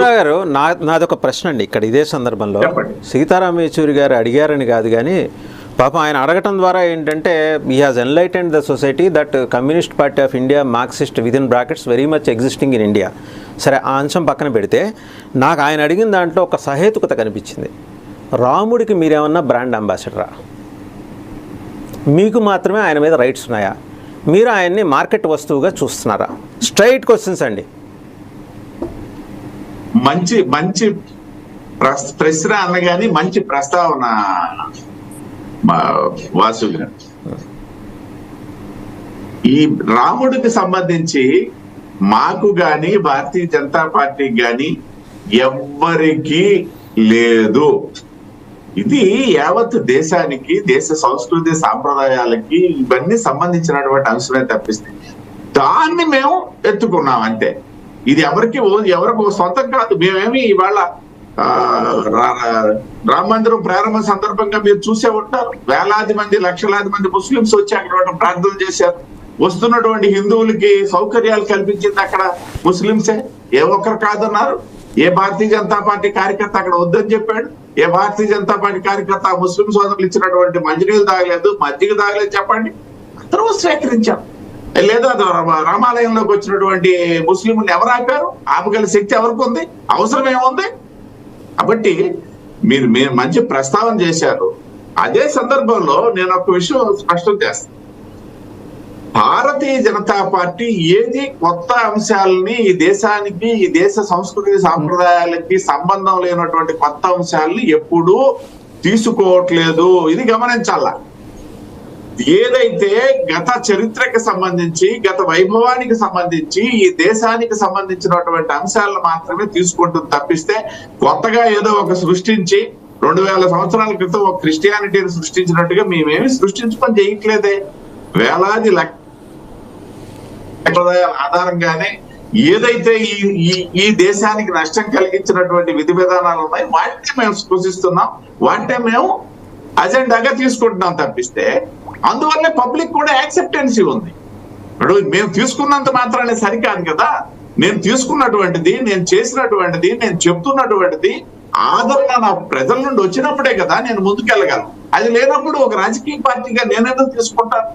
గారు నాదొక ప్రశ్న అండి ఇక్కడ ఇదే సందర్భంలో సీతారాం యేచూరి గారు అడిగారని కాదు కానీ పాపం ఆయన అడగటం ద్వారా ఏంటంటే he has enlightened the society that communist party of India Marxist with in brackets very much existing in India. సరే ఆ అంశం పక్కన పెడితే నాకు ఆయన అడిగిన దాంట్లో ఒక సహేతుకత కనిపించింది. రాముడికి మీరేమన్నా బ్రాండ్ అంబాసిడరా? మీకు మాత్రమే ఆయన మీద రైట్స్ ఉన్నాయా? మీరు ఆయన్ని మార్కెట్ వస్తువుగా చూస్తున్నారా? స్ట్రైట్ క్వశ్చన్స్ అండి. మంచి మంచి ప్రశ్న అనగాని మంచి ప్రస్తావన వాసు గారు. ఈ రాముడికి సంబంధించి మాకు గాని భారతీయ జనతా పార్టీకి గాని ఎవ్వరికీ లేదు. ఇది యావత్ దేశానికి, దేశ సంస్కృతి సాంప్రదాయాలకి ఇవన్నీ సంబంధించినటువంటి అంశమే తప్పిస్తే దాన్ని మేము ఎత్తుకున్నాం అంతే. ఇది ఎవరికి సొంతం కాదు. మేమేమి ఇవాళ రామ మందిరం ప్రారంభ సందర్భంగా మీరు చూసే ఉంటారు, వేలాది మంది లక్షలాది మంది ముస్లింస్ వచ్చి అక్కడ ప్రార్థనలు చేశారు. వస్తున్నటువంటి హిందువులకి సౌకర్యాలు కల్పించింది అక్కడ ముస్లింసే. ఏ ఒక్కరు కాదన్నారు? ఏ భారతీయ జనతా పార్టీ కార్యకర్త అక్కడ వద్దని చెప్పాడు? ఏ భారతీయ జనతా పార్టీ కార్యకర్త ముస్లిం సోదరులు ఇచ్చినటువంటి మంచినీళ్ళు తాగలేదు, మజ్జిగ తాగలేదు? చెప్పండి. అందరూ స్వీకరించాం. లేదా రామాలయంలోకి వచ్చినటువంటి ముస్లింలు ఎవరు ఆపారు? ఆపగల శక్తి ఎవరికి ఉంది? అవసరం ఏముంది? కాబట్టి మీరు మంచి ప్రస్తావన చేశారు. అదే సందర్భంలో నేను ఒక విషయం స్పష్టం చేస్తాను. భారతీయ జనతా పార్టీ ఏది కొత్త అంశాలని ఈ దేశానికి, ఈ దేశ సంస్కృతి సాంప్రదాయాలకి సంబంధం లేనటువంటి కొత్త అంశాలని ఎప్పుడూ తీసుకోవట్లేదు. ఇది గమనించాల. ఏదైతే గత చరిత్రకి సంబంధించి, గత వైభవానికి సంబంధించి, ఈ దేశానికి సంబంధించినటువంటి అంశాలను మాత్రమే తీసుకుంటుంది తప్పిస్తే కొత్తగా ఏదో ఒక సృష్టించి 2000 సంవత్సరాల క్రితం ఒక క్రిస్టియానిటీని సృష్టించినట్టుగా మేమేమి సృష్టించుకొని చేయట్లేదే. వేలాది సంప్రదాయాల ఆధారంగానే ఏదైతే ఈ దేశానికి నష్టం కలిగించినటువంటి విధి విధానాలు ఉన్నాయి వాటిని మేము స్పృశిస్తున్నాం, వాటిని మేము అజెండాగా తీసుకుంటున్నాం తప్పిస్తే అందువల్లే పబ్లిక్ కూడా యాక్సెప్టెన్సీ ఉంది. ఇప్పుడు మేము తీసుకున్నంత మాత్రానే సరికాదు కదా. నేను తీసుకున్నటువంటిది, నేను చేసినటువంటిది, నేను చెప్తున్నటువంటిది ఆదరణ నా ప్రజల నుండి వచ్చినప్పుడే కదా నేను ముందుకెళ్ళగలను. అది లేనప్పుడు ఒక రాజకీయ పార్టీగా నేనేదో తీసుకుంటాను.